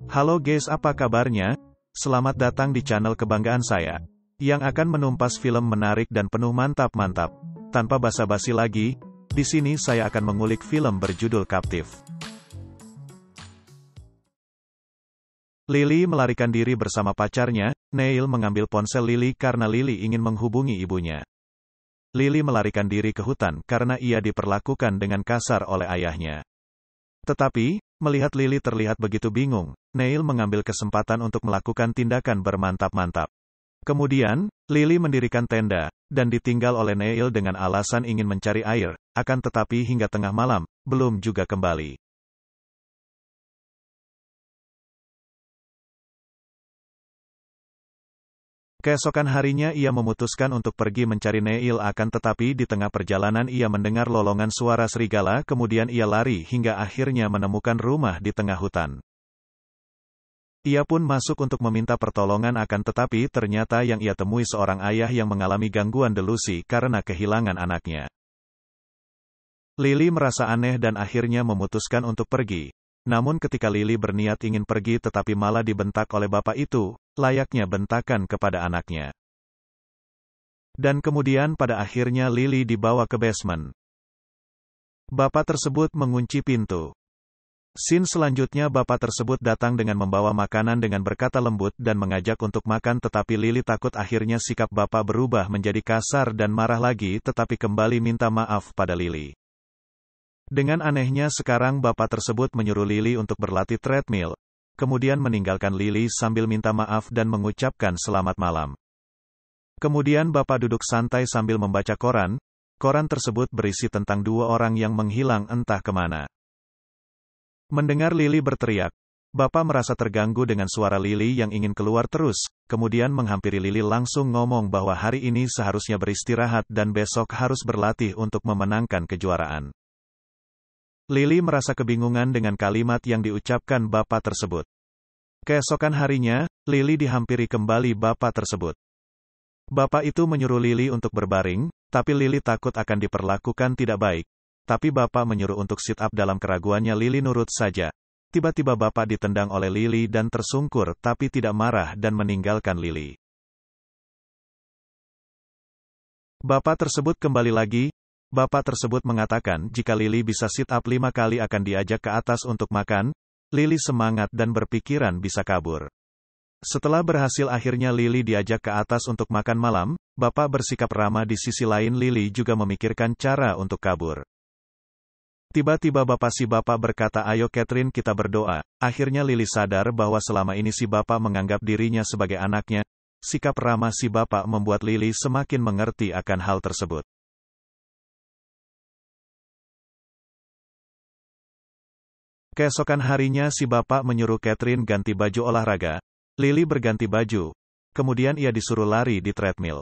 Halo guys, apa kabarnya? Selamat datang di channel kebanggaan saya, yang akan menumpas film menarik dan penuh mantap-mantap. Tanpa basa-basi lagi, di sini saya akan mengulik film berjudul Captive. Lily melarikan diri bersama pacarnya. Neil mengambil ponsel Lily karena Lily ingin menghubungi ibunya. Lily melarikan diri ke hutan karena ia diperlakukan dengan kasar oleh ayahnya. Tetapi, melihat Lily terlihat begitu bingung, Neil mengambil kesempatan untuk melakukan tindakan bermantap-mantap. Kemudian, Lily mendirikan tenda, dan ditinggal oleh Neil dengan alasan ingin mencari air, akan tetapi hingga tengah malam, belum juga kembali. Keesokan harinya ia memutuskan untuk pergi mencari Neil, akan tetapi di tengah perjalanan ia mendengar lolongan suara serigala, kemudian ia lari hingga akhirnya menemukan rumah di tengah hutan. Ia pun masuk untuk meminta pertolongan, akan tetapi ternyata yang ia temui seorang ayah yang mengalami gangguan delusi karena kehilangan anaknya. Lily merasa aneh dan akhirnya memutuskan untuk pergi. Namun ketika Lily berniat ingin pergi tetapi malah dibentak oleh bapak itu, layaknya bentakan kepada anaknya. Dan kemudian pada akhirnya Lily dibawa ke basement. Bapak tersebut mengunci pintu. Scene selanjutnya bapak tersebut datang dengan membawa makanan dengan berkata lembut dan mengajak untuk makan, tetapi Lily takut. Akhirnya sikap bapak berubah menjadi kasar dan marah lagi, tetapi kembali minta maaf pada Lily. Dengan anehnya sekarang bapak tersebut menyuruh Lily untuk berlatih treadmill, kemudian meninggalkan Lily sambil minta maaf dan mengucapkan selamat malam. Kemudian bapak duduk santai sambil membaca koran. Koran tersebut berisi tentang dua orang yang menghilang entah kemana. Mendengar Lily berteriak, bapak merasa terganggu dengan suara Lily yang ingin keluar terus, kemudian menghampiri Lily langsung ngomong bahwa hari ini seharusnya beristirahat dan besok harus berlatih untuk memenangkan kejuaraan. Lily merasa kebingungan dengan kalimat yang diucapkan bapak tersebut. Keesokan harinya, Lily dihampiri kembali bapak tersebut. Bapak itu menyuruh Lily untuk berbaring, tapi Lily takut akan diperlakukan tidak baik. Tapi bapak menyuruh untuk sit up. Dalam keraguannya Lily nurut saja. Tiba-tiba bapak ditendang oleh Lily dan tersungkur tapi tidak marah dan meninggalkan Lily. Bapak tersebut kembali lagi. Bapak tersebut mengatakan jika Lily bisa sit up 5 kali akan diajak ke atas untuk makan. Lily semangat dan berpikiran bisa kabur. Setelah berhasil akhirnya Lily diajak ke atas untuk makan malam. Bapak bersikap ramah. Di sisi lain Lily juga memikirkan cara untuk kabur. Tiba-tiba si bapak berkata, ayo Catherine kita berdoa. Akhirnya Lily sadar bahwa selama ini si bapak menganggap dirinya sebagai anaknya. Sikap ramah si bapak membuat Lily semakin mengerti akan hal tersebut. Keesokan harinya si bapak menyuruh Catherine ganti baju olahraga. Lily berganti baju. Kemudian ia disuruh lari di treadmill.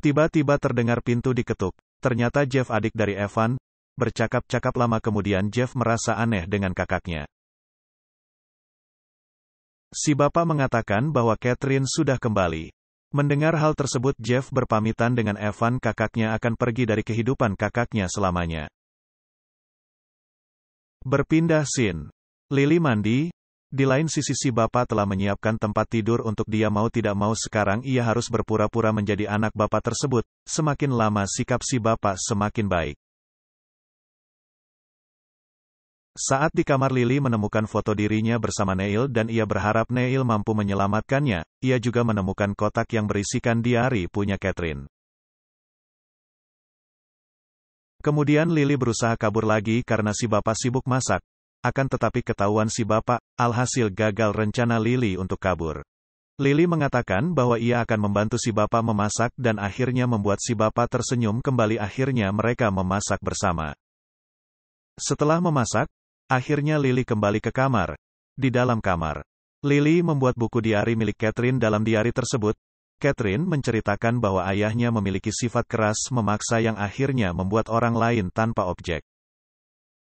Tiba-tiba terdengar pintu diketuk. Ternyata Jeff, adik dari Evan. Bercakap-cakap lama kemudian Jeff merasa aneh dengan kakaknya. Si bapak mengatakan bahwa Catherine sudah kembali. Mendengar hal tersebut Jeff berpamitan dengan Evan, kakaknya akan pergi dari kehidupan kakaknya selamanya. Berpindah scene. Lily mandi. Di lain sisi si bapak telah menyiapkan tempat tidur untuk dia. Mau tidak mau sekarang ia harus berpura-pura menjadi anak bapak tersebut. Semakin lama sikap si bapak semakin baik. Saat di kamar Lily menemukan foto dirinya bersama Neil dan ia berharap Neil mampu menyelamatkannya. Ia juga menemukan kotak yang berisikan diari punya Catherine. Kemudian Lily berusaha kabur lagi karena si bapak sibuk masak. Akan tetapi ketahuan si bapak, alhasil gagal rencana Lily untuk kabur. Lily mengatakan bahwa ia akan membantu si bapak memasak dan akhirnya membuat si bapak tersenyum kembali. Akhirnya mereka memasak bersama. Setelah memasak, akhirnya Lily kembali ke kamar. Di dalam kamar, Lily membuat buku diari milik Catherine. Dalam diari tersebut, Catherine menceritakan bahwa ayahnya memiliki sifat keras memaksa yang akhirnya membuat orang lain tanpa objek.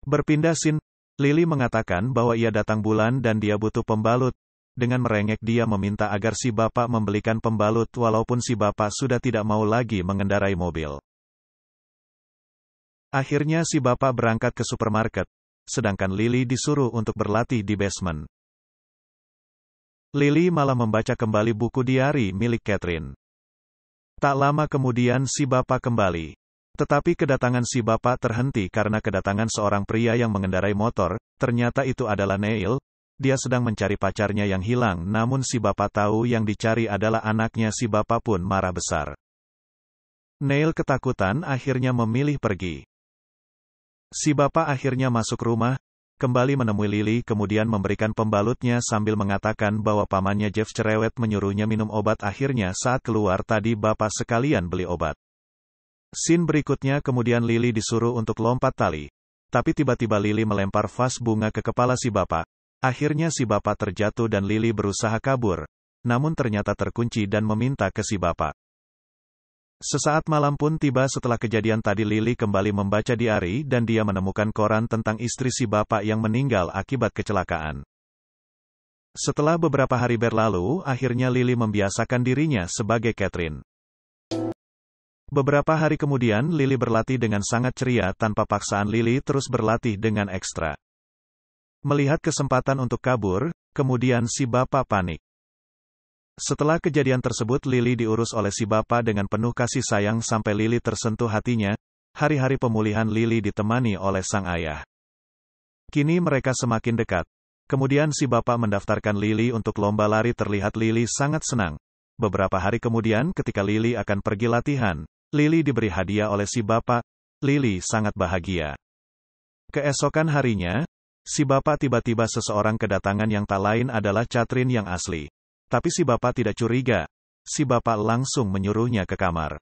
Berpindah scene, Lily mengatakan bahwa ia datang bulan dan dia butuh pembalut. Dengan merengek dia meminta agar si bapak membelikan pembalut walaupun si bapak sudah tidak mau lagi mengendarai mobil. Akhirnya si bapak berangkat ke supermarket, sedangkan Lily disuruh untuk berlatih di basement. Lily malah membaca kembali buku diari milik Catherine. Tak lama kemudian si bapak kembali. Tetapi kedatangan si bapak terhenti karena kedatangan seorang pria yang mengendarai motor. Ternyata itu adalah Neil. Dia sedang mencari pacarnya yang hilang, namun si bapak tahu yang dicari adalah anaknya. Si bapak pun marah besar. Neil ketakutan akhirnya memilih pergi. Si bapak akhirnya masuk rumah, kembali menemui Lily kemudian memberikan pembalutnya sambil mengatakan bahwa pamannya Jeff cerewet menyuruhnya minum obat. Akhirnya saat keluar tadi bapak sekalian beli obat. Scene berikutnya kemudian Lily disuruh untuk lompat tali. Tapi tiba-tiba Lily melempar vas bunga ke kepala si bapak. Akhirnya si bapak terjatuh dan Lily berusaha kabur. Namun ternyata terkunci dan meminta ke si bapak. Sesaat malam pun tiba setelah kejadian tadi. Lily kembali membaca diari dan dia menemukan koran tentang istri si bapak yang meninggal akibat kecelakaan. Setelah beberapa hari berlalu, akhirnya Lily membiasakan dirinya sebagai Catherine. Beberapa hari kemudian Lily berlatih dengan sangat ceria tanpa paksaan. Lily terus berlatih dengan ekstra. Melihat kesempatan untuk kabur, kemudian si bapak panik. Setelah kejadian tersebut Lily diurus oleh si bapak dengan penuh kasih sayang sampai Lily tersentuh hatinya. Hari-hari pemulihan Lily ditemani oleh sang ayah. Kini mereka semakin dekat. Kemudian si bapak mendaftarkan Lily untuk lomba lari. Terlihat Lily sangat senang. Beberapa hari kemudian ketika Lily akan pergi latihan, Lily diberi hadiah oleh si bapak. Lily sangat bahagia. Keesokan harinya, si bapak tiba-tiba seseorang kedatangan yang tak lain adalah Catherine yang asli. Tapi si bapak tidak curiga. Si bapak langsung menyuruhnya ke kamar.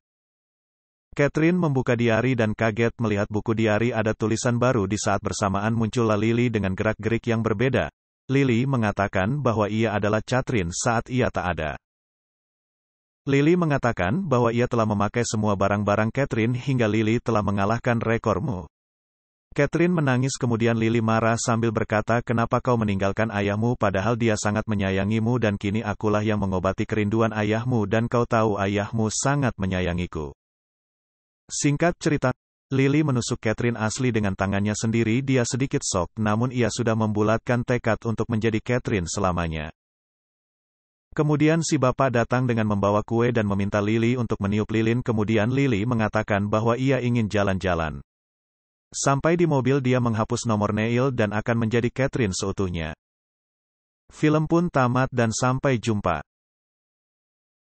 Catherine membuka diari dan kaget melihat buku diari ada tulisan baru. Di saat bersamaan muncullah Lily dengan gerak-gerik yang berbeda. Lily mengatakan bahwa ia adalah Catherine saat ia tak ada. Lily mengatakan bahwa ia telah memakai semua barang-barang Catherine hingga Lily telah mengalahkan rekormu. Catherine menangis kemudian Lily marah sambil berkata, kenapa kau meninggalkan ayahmu padahal dia sangat menyayangimu dan kini akulah yang mengobati kerinduan ayahmu dan kau tahu ayahmu sangat menyayangiku. Singkat cerita, Lily menusuk Catherine asli dengan tangannya sendiri. Dia sedikit shock namun ia sudah membulatkan tekad untuk menjadi Catherine selamanya. Kemudian si bapak datang dengan membawa kue dan meminta Lily untuk meniup lilin. Kemudian Lily mengatakan bahwa ia ingin jalan-jalan. Sampai di mobil dia menghapus nomor Neil dan akan menjadi Catherine seutuhnya. Film pun tamat dan sampai jumpa.